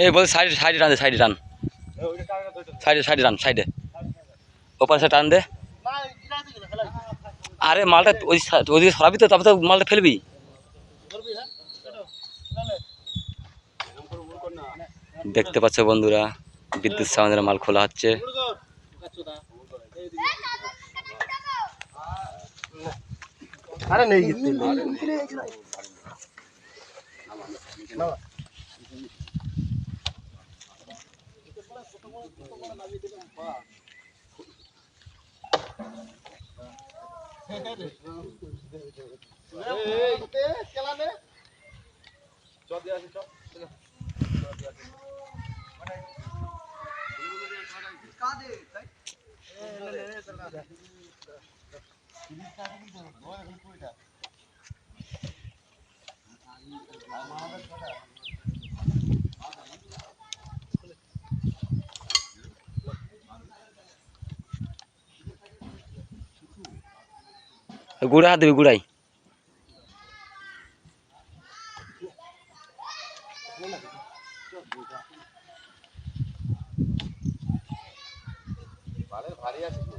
এই বল সাইড সাইডে টান দে, সাইডে টান, সাইডে সাইডে টান, সাইডে ওপার সাইড টান দে। আরে মালটা ওইদিকে সরাবি তো, তারপর তো মালটা ফেলবি। দেখতে পাচ্ছ বন্ধুরা, বিদ্যুৎ সাউন্ডের মাল খোলা হচ্ছে। আরে নেই গুড়া হাত দিবি, গুড়াই। ভারী আছে না